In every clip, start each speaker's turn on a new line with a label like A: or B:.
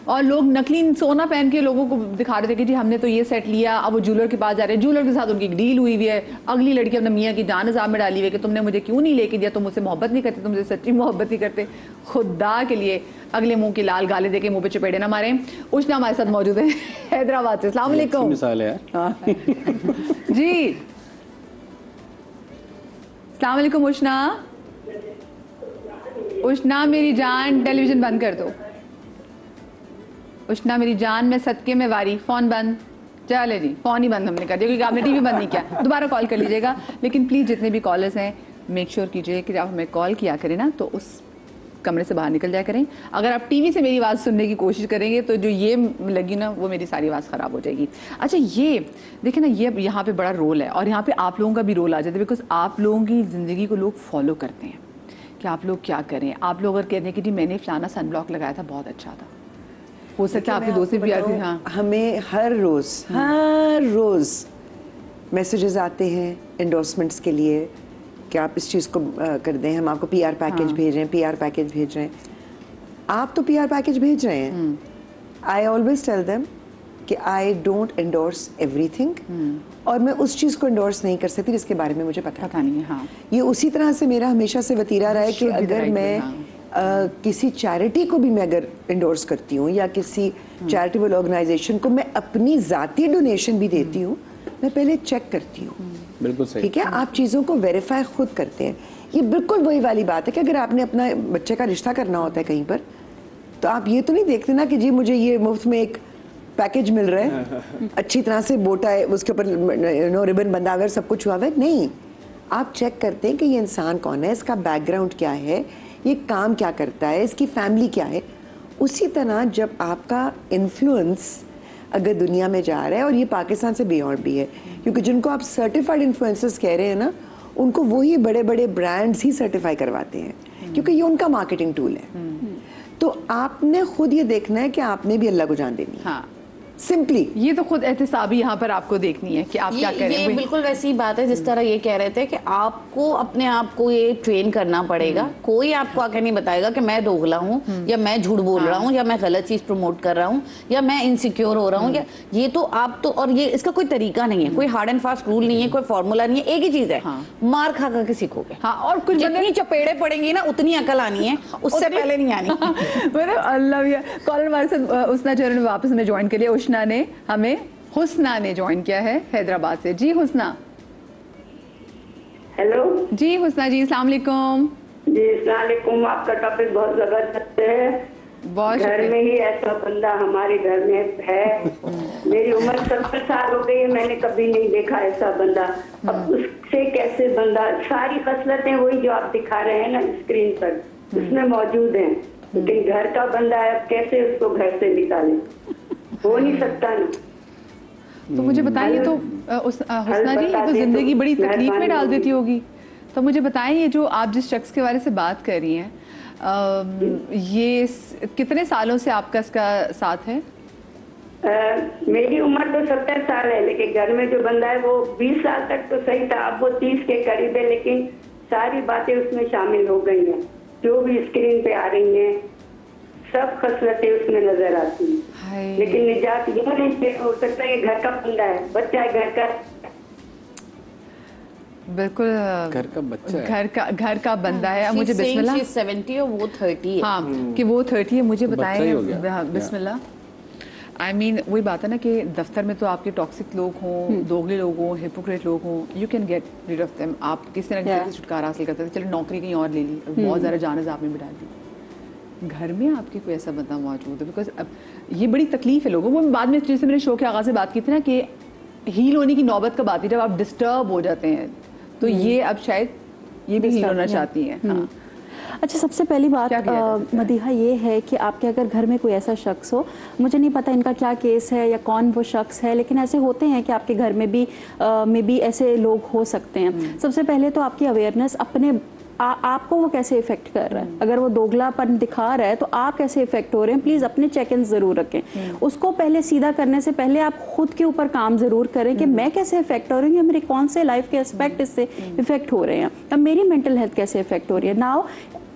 A: और लोग नकली सोना पहन के लोगों को दिखा रहे थे कि जी हमने तो ये सेट लिया, अब वो ज्वेलर के पास जा रहे हैं, ज्वेलर के साथ उनकी डील हुई हुई है, अगली लड़की अपने मियाँ की जान अज़ाब में डाली हुई है कि तुमने मुझे क्यों नहीं लेके दिया, तुम मुझसे मोहब्बत नहीं करते, तुम मुझे सच्ची मोहब्बत नहीं करते। खुदा के लिए अगले मुंह की लाल गाले देके मुंह पे चपेड़े ना मारें। उष्णा हमारे साथ मौजूद है हैदराबाद से। अस्सलाम वालेकुम।
B: मिसाल है
A: जी अस्सलाम वालेकुम उष्णा। उष्णा मेरी जान टेलीविजन बंद कर दो। उष्णा मेरी जान में सदके में वारी, फोन बंद। चले जी फोन ही बंद हमने कर दिया क्योंकि आपने टीवी बंद नहीं किया। दोबारा कॉल कर लीजिएगा, लेकिन प्लीज़ जितने भी कॉलर्स हैं मेक श्योर कीजिए कि जब हमें कॉल किया करें ना तो उस कमरे से बाहर निकल जाया करें। अगर आप टीवी से मेरी आवाज़ सुनने की कोशिश करेंगे तो जो ये लगी ना वो मेरी सारी आवाज़ ख़राब हो जाएगी। अच्छा ये देखिए ना, ये यहाँ पे बड़ा रोल है और यहाँ पे आप लोगों का भी रोल आ जाता है, बिकॉज आप लोगों की ज़िंदगी को लोग फॉलो करते हैं कि आप लोग क्या करें। आप लोग अगर कहते हैं कि जी मैंने फलाना सन ब्लॉक लगाया था, बहुत अच्छा था, हो सकता है आपके दोस्त भी आती हैं। हाँ,
C: हमें हर रोज़ मैसेजेस आते हैं एंडोर्समेंट्स के लिए कि आप इस चीज़ को कर दें, हम आपको पीआर पैकेज भेज रहे हैं, पीआर पैकेज भेज रहे हैं। आप तो पीआर पैकेज भेज रहे हैं। आई ऑलवेज टेल देम कि आई डोंट एंडोर्स एवरीथिंग, और मैं उस चीज़ को एंडोर्स नहीं कर सकती जिसके बारे में मुझे पता
A: नहीं है। हाँ,
C: ये उसी तरह से मेरा हमेशा से वतीरा रहा है कि अगर मैं किसी चैरिटी को भी मैं अगर एंडोर्स करती हूँ या किसी चैरिटेबल ऑर्गेनाइजेशन को मैं अपनी ज़ाती डोनेशन भी देती हूँ, मैं पहले चेक करती हूँ।
B: बिल्कुल सही।
C: ठीक है, आप चीज़ों को वेरीफाई खुद करते हैं। ये बिल्कुल वही वाली बात है कि अगर आपने अपना बच्चे का रिश्ता करना होता है कहीं पर, तो आप ये तो नहीं देखते ना कि जी मुझे ये मुफ्त में एक पैकेज मिल रहा है, अच्छी तरह से बोटा है, उसके ऊपर रिबन बंधा हुआ है, सब कुछ हुआ है। नहीं, आप चेक करते हैं कि ये इंसान कौन है, इसका बैकग्राउंड क्या है, ये काम क्या करता है, इसकी फैमिली क्या है। उसी तरह जब आपका इन्फ्लुएंस अगर दुनिया में जा रहा है, और ये पाकिस्तान से बियॉन्ड भी है, क्योंकि जिनको आप सर्टिफाइड इन्फ्लुएंसर्स कह रहे हैं ना, उनको वही बड़े बड़े ब्रांड्स ही सर्टिफाई करवाते हैं क्योंकि ये उनका मार्केटिंग टूल है। तो आपने खुद ये देखना है कि आपने भी अल्लाह को जान देनी है।
A: हाँ,
C: सिंपली
A: ये तो खुद एहतिसाबी यहाँ पर आपको देखनी है कि आप क्या करें।
D: ये बिल्कुल वैसी बात है जिस तरह ये कह रहे थे कि आपको अपने आप को ये ट्रेन करना पड़ेगा। कोई आपको आके नहीं बताएगा कि मैं दोगला हूँ या मैं झूठ बोल रहा हूँ या मैं गलत चीज प्रमोट कर रहा हूँ या मैं इनसिक्योर हो रहा हूँ, या ये तो आप तो, और ये इसका कोई तरीका नहीं है, कोई हार्ड एंड फास्ट रूल नहीं है, कोई फॉर्मूला नहीं है। एक ही चीज है, मार खा के सीखोगे।
A: हाँ, और कुछ
D: जितनी चपेड़े पड़ेंगी ना उतनी अकल आनी है, उससे पहले नहीं आनी।
A: अल्लाह भैया कॉलर हमारे साथ उष्णा चरण वापस में ज्वाइन के लिए उष्णा ने हमें हुस्ना ने ज्वाइन किया है हैदराबाद से। जी हुस्ना।
E: हेलो
A: जी हुस्ना जी, अस्सलाम वालेकुम।
E: जी अस्सलाम वालेकुम। आपका टॉपिक बहुत जबरदस्त है।
A: बहुत
E: घर में ही ऐसा बंदा हमारे घर में है। मेरी उम्र 70 साल हो गई है, मैंने कभी नहीं देखा ऐसा बंदा। अब उससे कैसे बंदा, सारी खसलतें वही जो आप दिखा रहे हैं ना स्क्रीन पर, उसमें मौजूद हैं, लेकिन घर का बंदा है, कैसे उसको घर से निकाले, हो नहीं सकता ना।
A: तो मुझे बताइए, तो हुस्ना जी ये तो जिंदगी बड़ी तकलीफ में डाल देती होगी, तो मुझे बताएं ये जो आप जिस शख्स के बारे से बात कर रही हैं, ये कितने सालों से आपका इसका साथ है?
E: मेरी उम्र तो 70 साल है, लेकिन घर में जो बंदा है वो 20 साल तक तो सही था, अब वो 30 के करीब है, लेकिन सारी बातें उसमें शामिल हो गई हैं, जो भी स्क्रीन पे आ रही हैं सब खसलतें उसमें नजर आती हैं। लेकिन निजात यह नहीं हो सकता, ये घर का बंदा है, बच्चा है घर का।
A: बिल्कुल
B: घर का बच्चा है,
A: घर का बंदा है। मुझे बिस्मिल्लाह
D: 70 और वो 30 है।
A: हाँ, कि वो 30 है। मुझे
B: तो
A: बताएं बिस्मिल्लाह। आई मीन वही बात है ना कि दफ्तर में तो आपके टॉक्सिक लोग हों, दोगले लोग हों, हिपोक्रेट लोग हों, you can get rid of them. आप किसी ना किसी से छुटकारा हासिल करते थे। चलो नौकरी कहीं और ले ली, बहुत ज़्यादा जान आपने भी डाल दी, घर में आपके कोई ऐसा बंदा मौजूद है। बिकॉज अब ये बड़ी तकलीफ है लोगों को। बाद में जैसे मैंने शो के आगाज़ से बात की थी ना कि हील होने की नौबत कब आती है, जब आप डिस्टर्ब हो जाते हैं, तो ये अब शायद ये भी हील होना चाहती हैं। हाँ।
F: अच्छा, सबसे पहली बात मदीहा ये है कि आपके अगर घर में कोई ऐसा शख्स हो, मुझे नहीं पता इनका क्या केस है या कौन वो शख्स है, लेकिन ऐसे होते हैं कि आपके घर में भी ऐसे लोग हो सकते हैं। सबसे पहले तो आपकी अवेयरनेस अपने आपको वो कैसे इफेक्ट कर रहा है। अगर वो दोगलापन दिखा रहा है तो आप कैसे इफेक्ट हो रहे हैं, प्लीज अपने चेक इन जरूर रखें। उसको पहले सीधा करने से पहले आप खुद के ऊपर काम जरूर करें कि मैं कैसे इफेक्ट हो रही हूँ, मेरे कौन से लाइफ के एस्पेक्ट इससे इफेक्ट हो रहे हैं, अब मेरी मेंटल हेल्थ कैसे इफेक्ट हो रही है। Now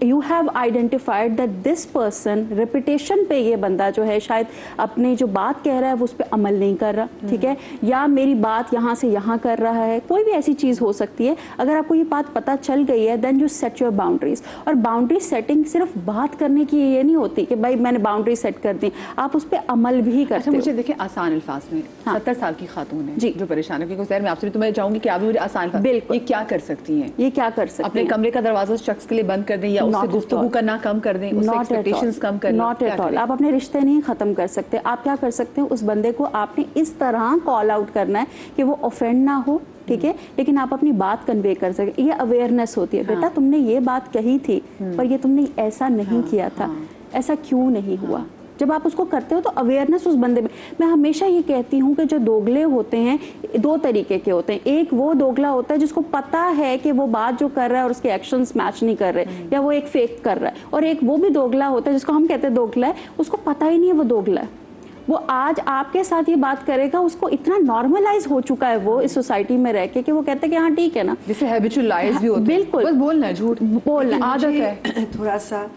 F: you have identified that this person reputation पे ये बंदा जो है शायद अपने जो बात कह रहा है वो उस पर अमल नहीं कर रहा, ठीक है, या मेरी बात यहाँ से यहाँ कर रहा है, कोई भी ऐसी चीज़ हो सकती है। अगर आपको ये बात पता चल गई है then you set your boundaries. और बाउंड्री सेटिंग सिर्फ बात करने की ये नहीं होती कि भाई मैंने बाउंड्री सेट कर दी, आप उस पर अमल भी करते हो।
A: मुझे देखिए आसान अल्फाज में 70 साल की खातून है
F: जी
A: जो परेशान है, क्योंकि सर मैं आपसे भी तुम्हें चाहूंगी कि आप भी मुझे आसान
F: बिल्कुल,
A: ये क्या कर सकती हैं,
F: ये क्या कर सकती
A: अपने कमरे का दरवाजा शख्स के लिए बंद कर दें या उससे गुफ्तगू करना कम कर दें, उससे एक्सपेक्टेशंस कम कर दें?
F: Not at all. आप अपने रिश्ते नहीं खत्म कर सकते। आप क्या कर सकते हैं, उस बंदे को आपने इस तरह कॉल आउट करना है कि वो ऑफेंड ना हो, ठीक है, लेकिन आप अपनी बात कन्वे कर सकते। ये अवेयरनेस होती है, बेटा तुमने ये बात कही थी पर ये तुमने ऐसा नहीं किया था, ऐसा क्यों नहीं हुआ। जब आप उसको करते हो तो अवेयरनेस उस बंदे में। मैं हमेशा ये कहती हूँ कि जो दोगले होते हैं दो तरीके के होते हैं। एक वो दोगला होता है जिसको पता है कि वो बात जो कर रहा है और उसके एक्शंस मैच नहीं कर रहे या वो एक फेक कर रहा है, और एक वो भी दोगला होता है जिसको हम कहते हैं दोगला है, उसको पता ही नहीं है वो दोगला है। वो आज आपके साथ ये बात करेगा, उसको इतना नॉर्मलाइज हो चुका है वो इस सोसाइटी में रह के कि वो कहते हैं कि हाँ ठीक है ना,
A: जिसे हैबिचुअल लाइज भी होते हैं।
F: बिल्कुल,
A: बस बोलना है, झूठ
F: बोलना
A: आदत है।
C: थोड़ा सा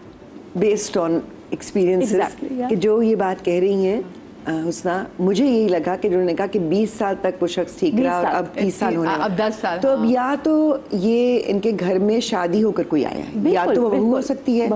C: बेस्ड ऑन एक्सपीरियंसेस कि जो ये बात कह रही हैं हुस्ना, मुझे यही लगा कि उन्होंने कहा कि 20 साल तक वो शख्स ठीक रहा और अब 30 साल होने
A: अब 10 साल,
C: तो अब या तो ये इनके घर में शादी होकर कोई आया है, या तो वो बहू हो सकती है,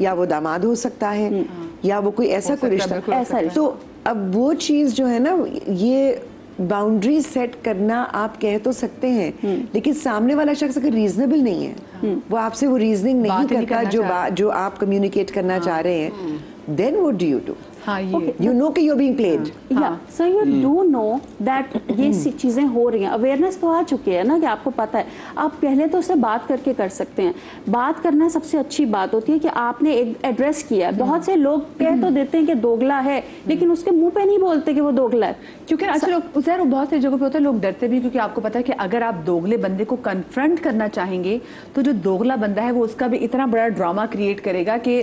C: या वो दामाद हो सकता है, या वो कोई ऐसा कोई रिश्ता ऐसा। तो अब वो चीज़ जो है ना, ये बाउंड्री सेट करना आप कह तो सकते हैं लेकिन सामने वाला शख्स अगर रीजनेबल नहीं है, वो आपसे वो रीजनिंग नहीं करता जो आप कम्युनिकेट करना चाह रहे हैं, then what do you do?
A: हाँ,
C: you know कि you're being played.
F: Yeah, so you do know that ये चीजें हो रही हैं। अवेयरनेस तो आ चुकी है ना कि आपको पता है। आप पहले तो उससे बात करके कर सकते हैं। बात करना सबसे अच्छी बात होती है कि आपने एक एड्रेस किया है। बहुत से लोग कह तो देते हैं कि दोगला है, लेकिन उसके मुंह पे नहीं बोलते कि वो दोगला है,
A: क्योंकि अच्छा लोग उधर बहुत सी जगहों पे होता है, लोग डरते भी, क्योंकि आपको पता है कि अगर आप दोगले बंदे को कन्फ्रंट करना चाहेंगे तो जो दोगला बंदा है वो उसका भी इतना बड़ा ड्रामा क्रिएट करेगा कि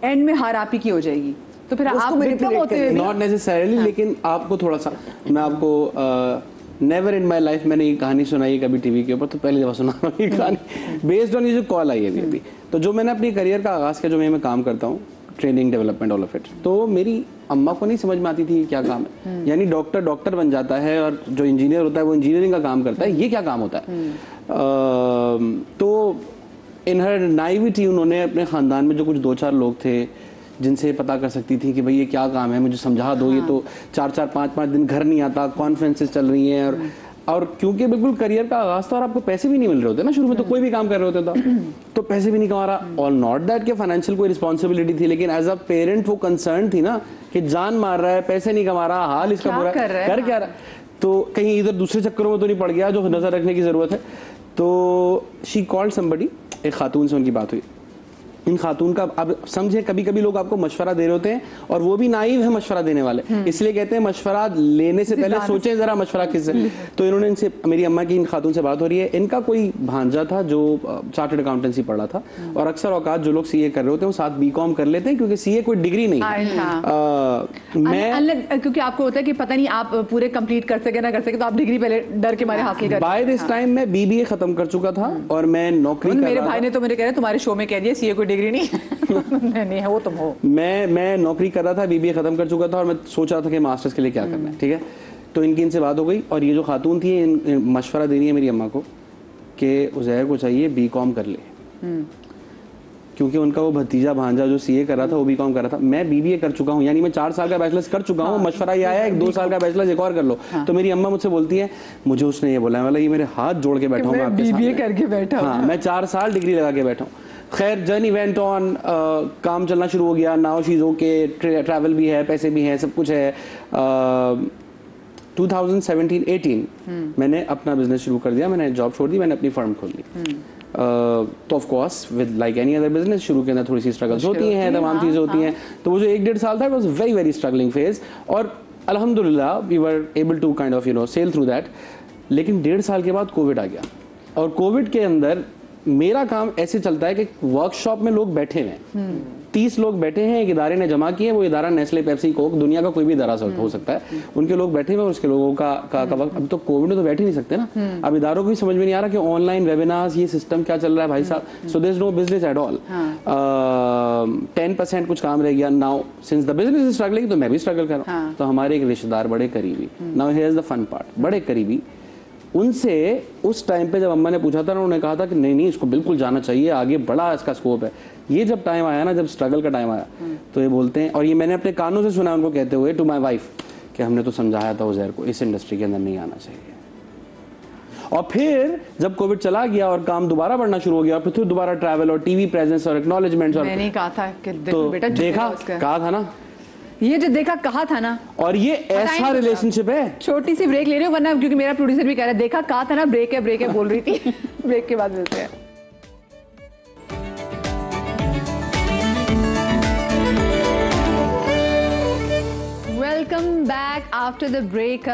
A: एंड में हार आप ही की हो जाएगी। तो फिर आप विक्टिम होते हैं।
B: नॉट नेसेसरीली, लेकिन आपको थोड़ा सा, मैं आपको नेवर इन माय लाइफ मैंने ये कहानी सुनाई कभी टीवी के ऊपर, तो पहली दफा सुना रहा हूँ ये कहानी बेस्ड ऑन ये जो कॉल आई है अभी। तो जो मैंने अपनी करियर का आगाज किया, जो मैं काम करता हूँ training development all of it, तो मेरी अम्मा को नहीं समझ में आती थी क्या काम है। यानी डॉक्टर बन जाता है और जो इंजीनियर होता है वो इंजीनियरिंग का काम करता है, ये क्या काम होता है। तो इन हर नाइविटी उन्होंने अपने खानदान में जो कुछ 2-4 लोग थे जिनसे पता कर सकती थी कि भाई ये क्या काम है, मुझे समझा दो। ये तो 4-4 5-5 दिन घर नहीं आता, कॉन्फ्रेंसेस चल रही हैं, और क्योंकि बिल्कुल करियर का आगाज था और आपको पैसे भी नहीं मिल रहे होते ना शुरू में, तो कोई भी काम कर रहे होते था तो पैसे भी नहीं कमा रहा। और नॉट दैट कि फाइनेंशियल कोई रिस्पॉन्सिबिलिटी थी, लेकिन एज अ पेरेंट वो कंसर्न थी ना कि जान मार रहा है, पैसे नहीं कमा रहा, हाल इसका बुरा है, कर क्या रहा है, तो कहीं इधर दूसरे चक्करों में तो नहीं पड़ गया जो नजर रखने की जरूरत है। तो शी कॉल्ड समबडी, एक खातून से उनकी बात हुई। इन खातून का, अब समझे, कभी कभी लोग आपको मशवरा दे रहे होते हैं और वो भी नाइव है मशवरा देने वाले, इसलिए कहते हैं मशवरा लेने से पहले सोचें जरा मशवरा किससे। तो इन्होंने इनसे, मेरी अम्मा की इन खातून से बात हो रही है, इनका कोई भांजा था जो चार्टर्ड अकाउंटेंसी पढ़ रहा था, और अक्सर औकात जो लोग सीए कर रहे होते हैं वो साथ बीकॉम कर लेते हैं, क्योंकि सीए कोई डिग्री नहीं है।
A: मैं क्योंकि आपको होता है कि पता नहीं आप पूरे कंप्लीट कर सके ना कर सके, तो आप डिग्री पहले डर के मारे हासिल कर।
B: बाय दिस टाइम मैं बीबीए खत्म कर चुका था और मैं नौकरी,
A: मेरे भाई ने तो मुझे कह रहे तुम्हारे शो में कह दिया सीए कोई डिग्री नहीं नहीं है, वो तुम हो।
B: मैं नौकरी कर रहा था, बीबीए खत्म कर चुका था और मैं सोच रहा था कि मास्टर्स के लिए क्या करना है, ठीक है। तो इनकी इनसे बात हो गई और ये जो खातून थी मशवरा दे रही है मेरी अम्मा को कि उज़ैर को चाहिए बीकॉम कर ले, क्योंकि उनका वो भतीजा भांजा जो सीए कर रहा था वो बीकॉम कर रहा था। मैं बीबीए कर चुका हूँ, यानी मैं 4 साल का बैचलर्स कर चुका हूँ। मशवरा ये आया है 2 साल का बैचलर्स एक और कर लो। तो मेरी अम्मा मुझसे बोलती है, मुझे उसने ये बोला है, मतलब ये मेरे हाथ जोड़ के बैठा हूँ, मैं
A: बीबीए करके बैठा हूँ।
B: हाँ, मैं 4 साल डिग्री लगा के बैठा हूँ। खैर जर्नी वेंट ऑन, काम चलना शुरू हो गया, now she is okay, travel भी है, पैसे भी हैं, सब कुछ है। 2017-18 मैंने अपना बिजनेस शुरू कर दिया, मैंने जॉब छोड़ दी, मैंने अपनी फर्म खोल ली। तो of course with like any other business, शुरू के अंदर थोड़ी सी स्ट्रगल्स होती हैं, तमाम चीज़ें होती हैं। तो वो जो 1-1.5 साल था, it was very very struggling phase, और अल्हम्दुलिल्लाह we were able to kind of sail through that. लेकिन 1.5 साल के बाद कोविड आ गया, और कोविड के अंदर मेरा काम ऐसे चलता है कि वर्कशॉप में लोग बैठे हुए हैं, 30 लोग बैठे हैं, एक इदारे ने जमा किए, वो इदारा नेस्ले, पेप्सी, कोक, दुनिया का कोई भी इदारा हो सकता है, उनके लोग बैठे हुए, उसके लोगों का वक्त। अब तो कोविड में तो बैठ ही नहीं सकते ना, अब इदारों को भी समझ में नहीं आ रहा कि ऑनलाइन वेबिनार्स, ये सिस्टम क्या चल रहा है भाई साहब। So there is no business at all. 10% कुछ काम रह गया। Now since the business is struggling, तो मैं भी स्ट्रगल कर रहा हूँ। तो हमारे एक रिश्तेदार बड़े करीबी, now here is the fun part, बड़े करीबी, उनसे उस टाइम पे जब अम्मा ने पूछा था, उन्होंने कहा था कि नहीं इसको बिल्कुल जाना चाहिए, आगे बड़ा इसका स्कोप है। ये जब टाइम आया ना, जब स्ट्रगल का टाइम आया, तो ये बोलते हैं, और ये मैंने अपने कानों से सुना उनको कहते हुए टू माय वाइफ, कि हमने तो समझाया था उज़ैर को इस इंडस्ट्री के अंदर नहीं आना चाहिए। और फिर जब कोविड चला गया और काम दोबारा बढ़ना शुरू हो गया, फिर दोबारा ट्रैवल और टीवी प्रेजेंस और एक्नॉलेजमेंट्स, और
A: मैंने कहा था कि
B: तो
A: बेटा
B: देखा, कहा था ना,
A: ये जो देखा कहा था ना। और
B: ये ऐसा रिलेशनशिप है।
A: छोटी सी ब्रेक ले रही हूँ, वरना क्योंकि मेरा प्रोड्यूसर भी कह रहा है देखा कहा था ना, ब्रेक है बोल रही थी। ब्रेक के बाद मिलते हैं। Welcome back after the break.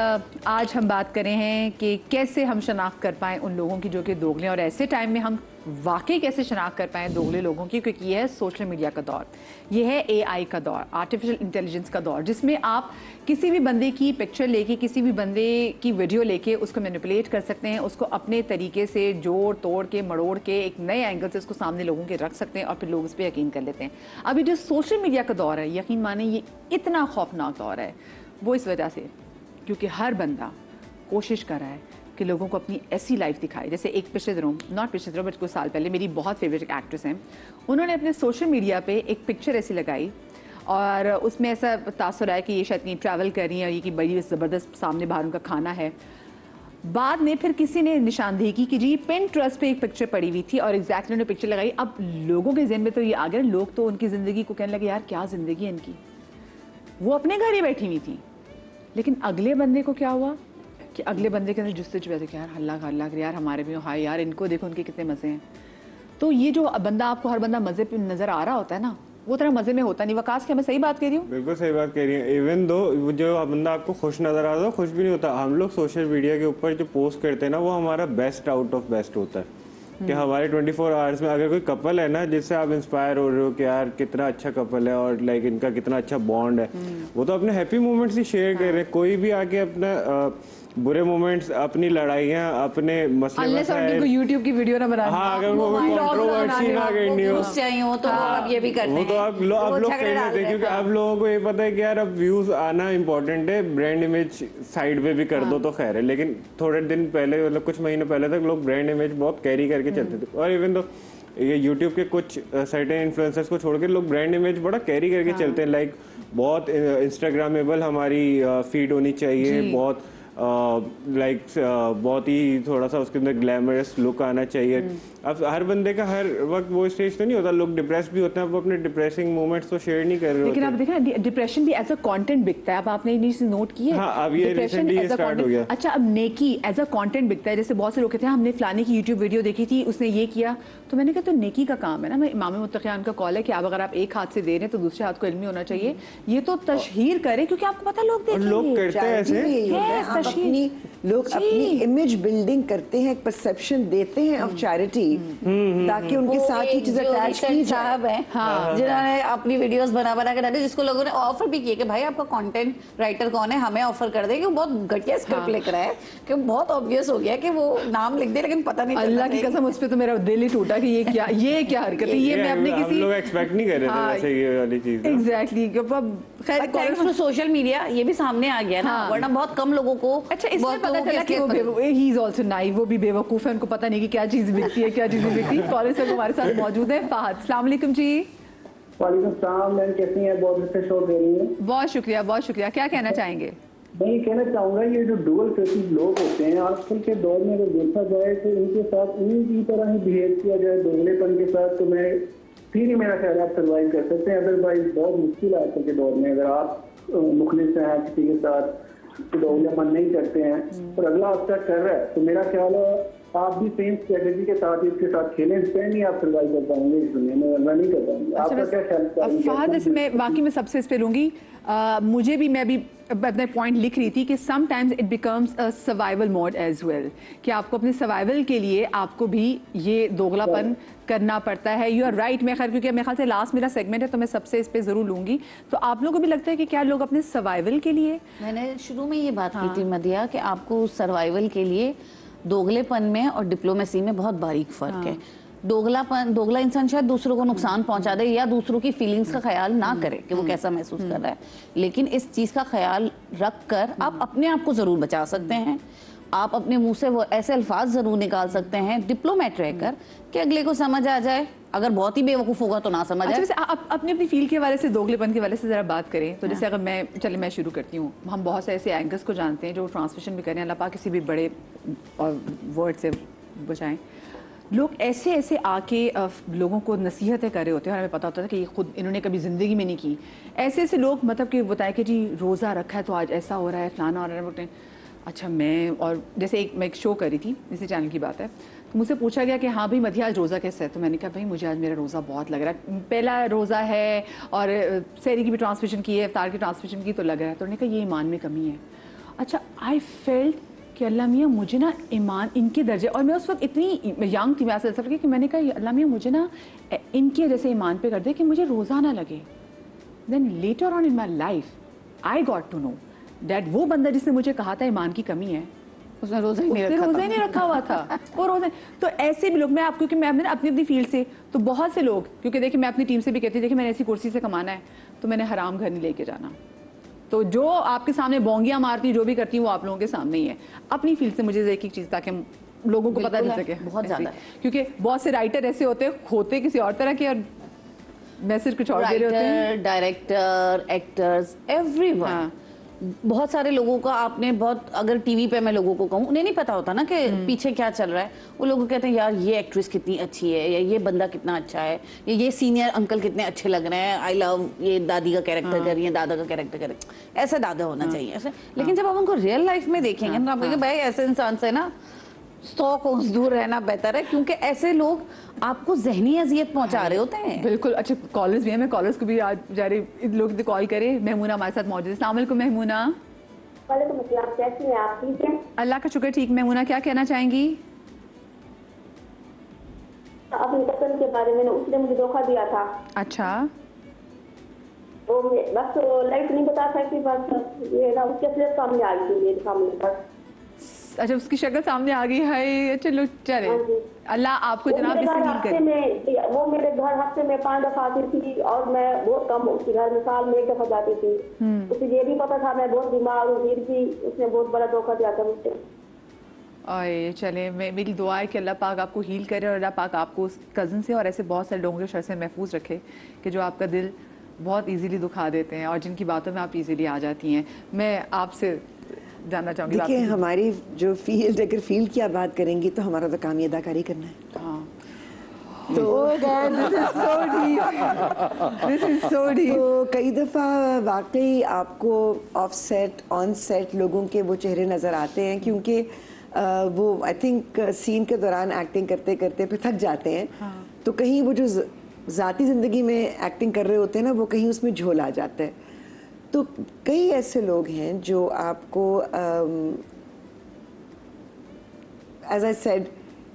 A: आज हम बात कर रहे हैं कि कैसे हम शनाख्त कर पाएं उन लोगों की जो कि दोगले, और ऐसे टाइम में हम वाकई कैसे शनाख्त कर पाएं दोगले लोगों की, क्योंकि ये है सोशल मीडिया का दौर, ये है AI का दौर, आर्टिफिशियल इंटेलिजेंस का दौर, जिसमें आप किसी भी बंदे की पिक्चर लेके, किसी भी बंदे की वीडियो लेके उसको मैनिपुलेट कर सकते हैं, उसको अपने तरीके से जोड़ तोड़ के मड़ोड़ के एक नए एंगल से उसको सामने लोगों के रख सकते हैं, और फिर लोग उस पर यकीन कर लेते हैं। अभी जो सोशल मीडिया का दौर है, यकीन माने ये इतना खौफनाक दौर है, वो इस वजह से क्योंकि हर बंदा कोशिश कर रहा है कि लोगों को अपनी ऐसी लाइफ दिखाए। जैसे एक पिछले दिनों बट कुछ साल पहले मेरी बहुत फेवरेट एक्ट्रेस हैं, उन्होंने अपने सोशल मीडिया पे एक पिक्चर ऐसी लगाई और उसमें ऐसा तासुर है कि ये शायद कहीं ट्रैवल कर रही हैं और ये कि बड़ी ज़बरदस्त सामने बाहर उनका खाना है। बाद में फिर किसी ने निशानदेही की कि जी पिंटरेस्ट पे एक पिक्चर पड़ी हुई थी और एग्जैक्टली उन्होंने पिक्चर लगाई। अब लोगों के ज़हन में तो ये आ गया, लोग तो उनकी ज़िंदगी को कहने लगे यार क्या ज़िंदगी है इनकी, वो अपने घर ही बैठी हुई थी। लेकिन अगले बंदे को क्या हुआ कि अगले बंदे के अंदर जुस्ते वैसे यार हल्ला यार हमारे भी हाय यार इनको देखो उनके कितने मज़े हैं। तो ये जो बंदा आपको हर बंदा मज़े पे नज़र आ रहा होता है ना, वो तरह मज़े में होता नहीं। वकास क्या मैं सही बात कह रही हूँ?
G: बिल्कुल सही बात कह रही है। इवन दो जो बंदा आपको खुश नज़र आ रहा है खुश भी नहीं होता। हम लोग सोशल मीडिया के ऊपर जो पोस्ट करते हैं ना, वो हमारा बेस्ट आउट ऑफ बेस्ट होता है कि हमारे 24 आवर्स में अगर कोई कपल है ना जिससे आप इंस्पायर हो रहे हो कि यार कितना अच्छा कपल है और लाइक इनका कितना अच्छा बॉन्ड है, वो तो अपने हैप्पी मोमेंट्स ही शेयर कर रहे हैं। कोई भी आके अपना बुरे मोमेंट्स, अपनी लड़ाइयाँ, अपने मसले
A: को YouTube की वीडियो ना बनानी,
G: हाँ अगर वो कंट्रोवर्सी ना करनी हो
D: चाहिए हो तो आप ये भी करते हैं,
G: वो तो आप लोग कर लेते हैं क्योंकि अब लोगों को ये पता है कि यार अब व्यूज आना इम्पोर्टेंट है, ब्रांड इमेज साइड पे भी कर दो तो खैर है। लेकिन थोड़े दिन पहले मतलब कुछ महीने पहले तक लोग ब्रांड इमेज बहुत कैरी करके चलते थे, और इवन तो ये YouTube के कुछ सर्टेन इन्फ्लुएंसर्स को छोड़ के लोग ब्रांड इमेज बड़ा कैरी करके चलते हैं। लाइक बहुत इंस्टाग्रामेबल हमारी फीड होनी चाहिए, बहुत बहुत ही थोड़ा सा उसके अंदर ग्लैमरस लुक आना चाहिए। अब हर बंदे का हर वक्त वो स्टेज तो नहीं होता, लोग डिप्रेस भी होते हैं, वो अपने डिप्रेसिंग मोमेंट्स तो शेयर नहीं कर रहे
A: लेकिन आप देखें ना डिप्रेशन भी एज अ कंटेंट बिकता है। अब आपने ये चीज नोट की है?
G: हाँ, अब ये रिसेंटली स्टार्ट हो गया।
A: अच्छा, अब नेकी एज अ कंटेंट बिकता है। जैसे बहुत से लोग कहते हैं हमने फलाने की यूट्यूब वीडियो देखी थी, उसने ये किया, तो मैंने कहा तो नेकी का काम है ना। इमाम मुत्तक़ियान का कॉल है कि आप अगर आप एक हाथ से दे रहे हैं तो दूसरे हाथ को इल्मी होना चाहिए। ये तो तशहीर करें क्योंकि आपको पता लोग देखेंगे,
G: लोग करते हैं ऐसे,
C: लोग अपनी इमेज बिल्डिंग करते हैं, एक परसेप्शन देते हैं ऑफ चैरिटी ताकि उनके साथ ही चीजें अटैच की
D: साहब है जिन्होंने अपनी वीडियोस बना के डाली, जिसको लोगों ने ऑफर भी किया कि भाई आपका कंटेंट राइटर कौन है, हमें ऑफर कर दे, कि वो बहुत घटिया स्क्रिप्ट लिख रहा है कि बहुत ऑब्वियस हो गया कि वो नाम लिख दे लेकिन पता नहीं।
A: अल्लाह की कसम उस पे तो मेरा दिल ही टूटा कि ये क्या हरकत है। ये मैं अपने किसी
G: लोग एक्सपेक्ट नहीं कर रहे थे वैसे ये वाली चीज।
A: एग्जैक्टली। खैर
D: थैंक्स टू सोशल मीडिया ये भी सामने आ गया ना, वरना बहुत कम लोगों को।
A: अच्छा, इसमें पता चला कि वो ही इज आल्सो नाइव, वो भी बेवकूफ है, उनको पता नहीं कि क्या चीज बिकती है क्या चीज नहीं बिकती। कॉलेज से हमारे साथ मौजूद है फहद। अस्सलाम वालेकुम जी।
H: वालेकुम सलाम मैम, कैसी हैं? बहुत अच्छे शो दे रही हैं।
A: बहुत शुक्रिया। क्या कहना चाहेंगे?
H: मैं ये कहना चाहूँगा ये जो डुअल फेसिस लोग होते हैं आजकल के दौर में अगर देखा जाए तो इनके साथ इन्हीं की तरह ही बिहेव किया जाए दोगलेपन के साथ, तो मैं फिर ही मेरा ख्याल आप सर्वाइव कर सकते हैं। अदरवाइज बहुत मुश्किल है आजकल के दौर में। अगर आप मुखलिस हैं किसी के साथ दोगलेपन नहीं करते हैं और अगला आपका कर रहा है, तो मेरा ख्याल है आप भी सेम स्ट्रेटेजी के साथ इसके साथ खेलें, इससे नहीं आप सर्वाइव कर पाएंगे इस दुनिया में, वरना नहीं कर पाएंगे। आपका क्या ख्याल?
A: फहद, मैं वाकई में सबसे इस पे लूँगी। मैं भी अपना पॉइंट लिख रही थी कि sometimes it becomes a survival mode as well, कि आपको अपने सर्वाइवल के लिए आपको भी ये दोगलापन करना पड़ता है। You are right. मैं खैर क्योंकि मेरे ख्याल से लास्ट मेरा सेगमेंट है तो मैं सबसे इस पे ज़रूर लूँगी। तो आप लोगों को भी लगता है कि क्या लोग अपने सर्वाइवल के लिए,
D: मैंने शुरू में ये बात की थी मदिया कि आपको सर्वाइवल के लिए दोगलेपन में और डिप्लोमेसी में बहुत बारीक फर्क है। दोगला इंसान शायद दूसरों को नुकसान पहुंचा दे या दूसरों की फीलिंग्स का ख्याल ना करे कि वो कैसा महसूस कर रहा है, लेकिन इस चीज का ख्याल रख कर आप अपने आप को जरूर बचा सकते हैं। आप अपने मुंह से वो ऐसे अल्फाज जरूर निकाल सकते हैं डिप्लोमेट रहकर कि अगले को समझ आ जाए, अगर बहुत ही बेवकूफ होगा तो ना समझ आए।
A: अच्छा, आप अपनी अपनी फील के हवाले से, दोगलेपन के हवाले से जरा बात करें तो जैसे अगर मैं शुरू करती हूँ। हम बहुत से ऐसे एंकर्स को जानते हैं जो ट्रांसमिशन भी करें, अल्लाह पाक किसी भी बड़े वर्ड से बचाएं। लोग ऐसे ऐसे आके लोगों को नसीहतें कर रहे होते हैं और हमें पता होता है कि ये खुद इन्होंने कभी ज़िंदगी में नहीं की। ऐसे ऐसे लोग मतलब कि बताए कि जी रोज़ा रखा है तो आज ऐसा हो रहा है, फलाना हो रहा है, बोलते हैं अच्छा मैं जैसे मैं एक शो कर रही थी, इसी चैनल की बात है, तो मुझसे पूछा गया कि हाँ भाई मदिया आज रोज़ा कैसा है, तो मैंने कहा भाई मुझे आज मेरा रोज़ा बहुत लग रहा है, पहला रोज़ा है और सहरी की भी ट्रांसमिशन की है, इफ्तार की ट्रांसमिशन की, तो लग रहा है। तो उन्होंने कहा ये ईमान में कमी है। अच्छा, आई फेल्ट कि अल्लाह मियाँ मुझे ना ईमान इनके दर्जे, और मैं उस वक्त इतनी यंग थी, मैं ऐसा लगी कि मैंने कहा अल्लाह मियाँ मुझे ना इनके जैसे ईमान पे कर दे कि मुझे रोज़ा ना लगे। Then later on in my life I got to know that वो बंदा जिसने मुझे कहा था ईमान की कमी है,
D: उसने रोज़ा ही
A: नहीं रखा हुआ था वो रोज़ा। तो ऐसे भी लोग, मैं क्योंकि मैं अपनी फील्ड से, तो बहुत से लोग, क्योंकि देखिए मैं अपनी टीम से भी कहती थी देखिए मैंने ऐसी कुर्सी से कमाना है तो मैंने हराम घर नहीं लेके जाना। तो जो आपके सामने बोंगियां मारती, जो भी करती वो आप लोगों के सामने ही है। अपनी फील्ड से मुझे एक चीज़ ताकि लोगों को पता चल सके,
D: बहुत ज़्यादा,
A: क्योंकि बहुत से राइटर ऐसे होते किसी और तरह के और मैसेज कुछ और दे रहे होते हैं।
D: डायरेक्टर, एक्टर्स, एवरीवन, बहुत सारे लोगों का आपने बहुत, अगर टीवी पे मैं लोगों को कहूँ, उन्हें नहीं पता होता ना कि पीछे क्या चल रहा है। वो लोग कहते हैं यार ये एक्ट्रेस कितनी अच्छी है, या ये बंदा कितना अच्छा है, या ये सीनियर अंकल कितने अच्छे लग रहे हैं, आई लव ये दादी का कैरेक्टर कर रही है, दादा का कैरेक्टर कर रही है, ऐसा दादा होना चाहिए ऐसे। लेकिन जब आप उनको रियल लाइफ में देखेंगे तो आप कहेंगे भाई ऐसे इंसान से ना 100 कोस दूर रहना बेहतर है, क्योंकि ऐसे लोग आपको ज़हनी अजियत पहुंचा रहे होते हैं।
A: बिल्कुल। अच्छा, कॉलर्स भी हैं, मैं कॉलर्स को भी आज जा रही लोग कॉल करे। महमूना हमारे साथ मौजूद है। अस्सलाम वालेकुम महमूना।
I: वालेकुम अस्सलाम, कैसी हैं आप? ठीक हैं?
A: अल्लाह का शुक्र, ठीक। महमूना क्या कहना चाहेंगी?
I: अपनी कज़न के बारे में, उसने मुझे धोखा दिया था।
A: अच्छा,
I: वो बस लाइफ नहीं बता सकती, बस ये ना उसके असलियत सामने आ गई मेरे सामने बस।
A: अच्छा, उसकी शक्ल सामने आ गई है। चलो चले, अल्लाह आपको जनाब इससे हील करे।
I: वो मेरे घर हफ्ते में 5 दफा आती थी और मैं बहुत कम उसके घर में साल में 1 दफा जाती थी। उसे ये भी पता था मैं बहुत बीमार हूँ, फिर भी उसने बहुत बड़ा धोखा दिया था मुझसे।
A: और चले, मेरी दुआ है कि अल्लाह पाक आपको हील करे और अल्लाह पाक आपको उस कज़न से और ऐसे बहुत सारे लोगों के शर से महफूज रखे कि जो आपका दिल बहुत इजीली दुखा देते हैं और जिनकी बातों में आप इजीली आ जाती हैं। मैं आपसे जानना चाहूँगी,
C: देखिए हमारी जो फील्ड, अगर फील्ड की आप बात करेंगी तो हमारा तो काम ये अदाकारी करना है। तो कई दफ़ा वाकई आपको ऑफ सेट, ऑन सेट लोगों के वो चेहरे नज़र आते हैं, क्योंकि वो आई थिंक सीन के दौरान एक्टिंग करते करते फिर थक जाते हैं। तो कहीं वो जो ज़ाती ज़िंदगी में एक्टिंग कर रहे होते हैं ना, वो कहीं उसमें झोल आ जाता है। तो कई ऐसे लोग हैं जो आपको एज आई सेड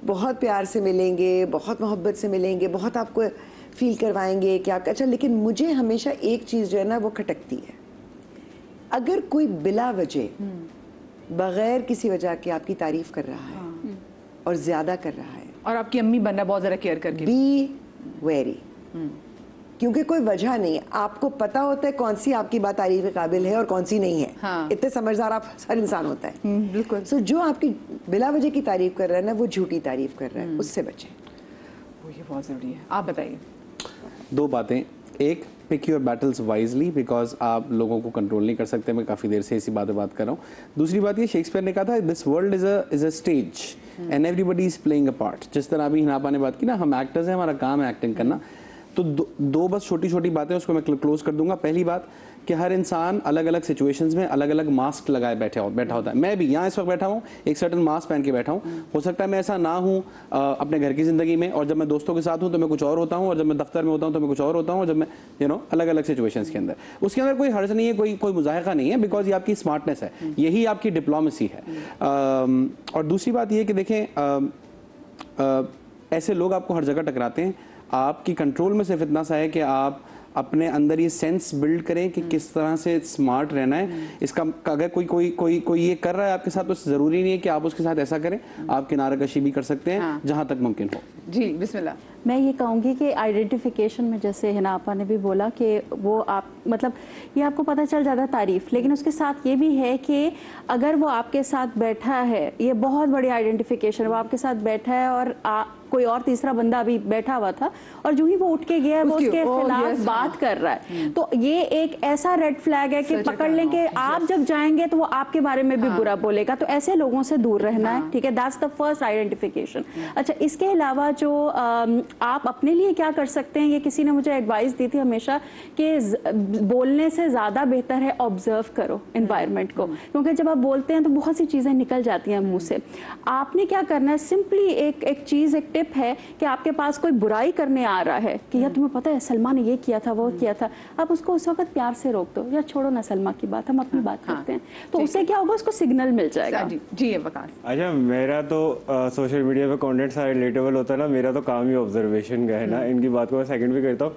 C: बहुत प्यार से मिलेंगे, बहुत मोहब्बत से मिलेंगे, बहुत आपको फील करवाएंगे कि आप अच्छा। लेकिन मुझे हमेशा एक चीज़ जो है ना वो खटकती है, अगर कोई बिला वजह बगैर किसी वजह के आपकी तारीफ कर रहा है और ज़्यादा कर रहा है
A: और आपकी अम्मी बनना बहुत ज़्यादा केयर करके,
C: बी वेरी, क्योंकि कोई वजह नहीं है। आपको पता होता है कौन सी आपकी बात तारीफ के काबिल है और कौन सी नहीं है।
A: हाँ।
C: इतने समझदार आप हर इंसान होता है।
A: बिल्कुल।
C: सो जो आपकी बिला वजह की तारीफ कर रहा है ना, वो झूठी तारीफ कर रहा है, उससे बचें।
A: वो ये बहुत ज़रूरी है। आप बताइए।
B: 2 बातें। एक, pick your battles wisely, because आप लोगों को कंट्रोल नहीं कर सकते। मैं काफ़ी देर से इसी बात कर रहा हूँ। दूसरी बात ये, शेक्सपियर ने कहा था this world is a stage and everybody is playing a part. जिस तरह अभी हिनापा ने बात की ना, हम एक्टर्स हैं, हमारा काम है एक्टिंग करना। तो 2 बस छोटी छोटी बातें, उसको मैं क्लोज कर दूंगा। पहली बात कि हर इंसान अलग अलग सिचुएशंस में अलग अलग मास्क लगाए बैठा होता है। मैं भी यहाँ इस वक्त बैठा हूँ एक सर्टन मास्क पहन के बैठा हूँ, हो सकता है मैं ऐसा ना हूँ अपने घर की ज़िंदगी में, और जब मैं दोस्तों के साथ हूँ तो मैं कुछ और होता हूँ, और जब मैं दफ्तर में होता हूँ तो मैं कुछ और होता हूँ, और जब मैं अलग अलग सिचुएशंस के अंदर, उसके अंदर कोई हर्ज नहीं है, कोई मुजाहिका नहीं है, बिकॉज ये आपकी स्मार्टनेस है, यही आपकी डिप्लोमेसी है। और दूसरी बात ये कि देखें ऐसे लोग आपको हर जगह टकराते हैं, आपकी कंट्रोल में सिर्फ इतना सा है कि आप अपने अंदर ये सेंस बिल्ड करें कि किस तरह से स्मार्ट रहना है। इसका अगर कोई ये कर रहा है आपके साथ, तो ज़रूरी नहीं है कि आप उसके साथ ऐसा करें, आप किनारा कशी भी कर सकते हैं जहां तक मुमकिन हो।
A: जी बिस्मिल्लाह।
F: मैं ये कहूँगी कि आइडेंटिफिकेशन में जैसे हिना आपा ने भी बोला कि वो आप मतलब ये आपको पता चल जाता है तारीफ, लेकिन उसके साथ ये भी है कि अगर वो आपके साथ बैठा है, ये बहुत बड़ी आइडेंटिफिकेशन, वो आपके साथ बैठा है और कोई और तीसरा बंदा अभी बैठा हुआ था और जो ही वो उठ के गया है वो उसके खिलाफ बात कर रहा है, तो ये एक ऐसा रेड फ्लैग है कि पकड़ लें कि आप जब जाएंगे तो वो आपके बारे में भी बुरा बोलेगा, तो ऐसे लोगों से दूर रहना है। ठीक है, दैट्स द फर्स्ट आइडेंटिफिकेशन। अच्छा, इसके अलावा जो आप अपने लिए क्या कर सकते हैं, ये किसी ने मुझे एडवाइस दी थी हमेशा कि बोलने से ज़्यादा बेहतर है ऑब्जर्व करो एनवायरनमेंट को, क्योंकि जब आप बोलते हैं तो बहुत सी चीज़ें निकल जाती हैं मुंह से। आपने क्या करना है, सिंपली एक चीज़, एक टिप है कि आपके पास कोई बुराई करने आ रहा है कि यार तुम्हें पता है सलमा ने ये किया था, वो किया था, आप उसको उस वक्त प्यार से रोक दो, यार छोड़ो ना सलमा की बात, हम अपनी बात करते हैं, तो उससे क्या होगा, उसको सिग्नल मिल जाएगा।
A: जी है वकास।
G: अच्छा, मेरा तो सोशल मीडिया पे कंटेंट सारा रिलेटेबल होता है ना, मेरा तो काम ही ऑब्जर्वेशन का है ना, इनकी बात को मैं सेकंड भी करता हूँ।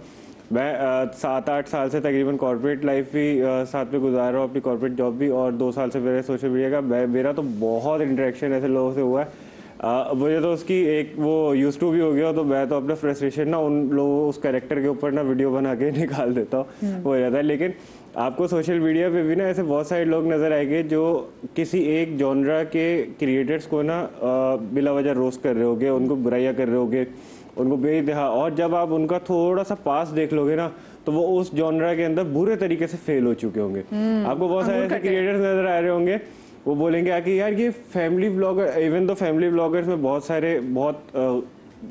G: मैं 7-8 साल से तकरीबन कॉर्पोरेट लाइफ भी साथ में गुजार रहा हूँ, अपनी कॉर्पोरेट जॉब भी, और 2 साल से मेरे सोशल मीडिया का मेरा तो बहुत इंटरेक्शन ऐसे लोगों से हुआ है। मुझे तो उसकी एक वो यूज टू भी हो गया, तो मैं तो अपना फ्रस्ट्रेशन ना उन लोगों उस कैरेक्टर के ऊपर ना वीडियो बना के निकाल देता हूँ, वो हो जाता है। लेकिन आपको सोशल मीडिया पे भी ना ऐसे बहुत सारे लोग नज़र आएंगे जो किसी एक जॉनरा के क्रिएटर्स को ना बिला वजह रोस्ट कर रहे होगे, उनको बुराइयाँ कर रहे होगे, उनको बेइंतहा, और जब आप उनका थोड़ा सा पास देख लोगे ना तो वो उस जॉनरा के अंदर बुरे तरीके से फेल हो चुके होंगे। आपको बहुत सारे ऐसे क्रिएटर्स नजर आ रहे होंगे, वो बोलेंगे कि यार ये फैमिली ब्लॉगर, इवन तो फैमिली ब्लॉगर्स में बहुत सारे बहुत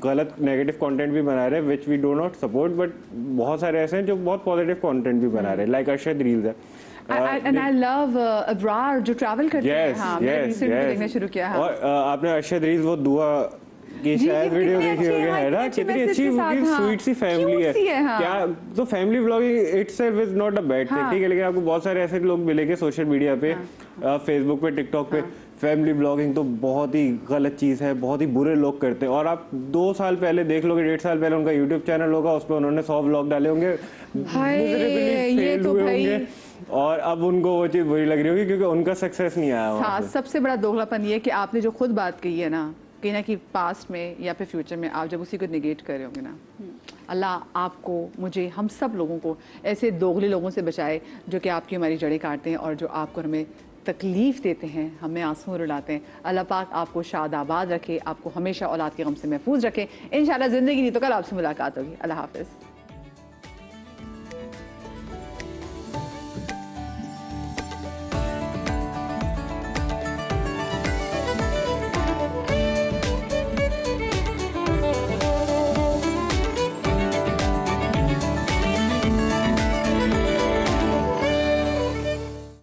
G: गलत नेगेटिव कंटेंट भी बना रहे हैं, which we do not support, but बहुत सारे ऐसे हैं जो बहुत पॉजिटिव कंटेंट भी बना रहे हैं, लाइक अरशद रील्स है।
A: And I love अब्रार जो ट्रैवल करते हैं। हाँ, मैंने रिसेंटली देखना शुरू किया है।
G: और आपने अरशद रील्स वो दुआ की शायद वीडियो देखी होगी, है ना, कितनी अच्छी स्वीट सी फैमिली है। क्या तो family vlogging itself is not a bad thing, ठीक है, लेकिन आपको बहुत सारे ऐसे लोग मिलेंगे सोशल मीडिया पे, फेसबुक पे, टिकटॉक पे, फैमिली ब्लॉगिंग तो बहुत ही गलत चीज़ है, बहुत ही बुरे लोग करते हैं। और आप 2 साल पहले देख लोगे, 1.5 साल पहले उनका यूट्यूब चैनल होगा, उस पर उन्होंने 100 व्लॉग डाले होंगे, फेल हुए होंगे, और अब उनको वो चीज़ बुरी लग रही होगी क्योंकि उनका सक्सेस नहीं आया वहाँ पे।
A: सबसे बड़ा दोगलापन ये कि आपने जो खुद बात कही है ना, कहीं ना कहीं पास्ट में या फिर फ्यूचर में आप जब उसी को निगेट कर रहे होंगे ना, अल्लाह आपको, मुझे, हम सब लोगों को ऐसे दोगले लोगों से बचाए जो कि आपकी हमारी जड़ें काटते हैं और जो आपको हमें तकलीफ़ देते हैं, हमें आंसू रुलाते हैं। अल्लाह पाक आपको शाद आबाद रखे, आपको हमेशा औलाद के गम से महफूज रखे। इंशाल्लाह ज़िंदगी नहीं तो कल आपसे मुलाकात होगी। अल्लाह हाफ़िज़।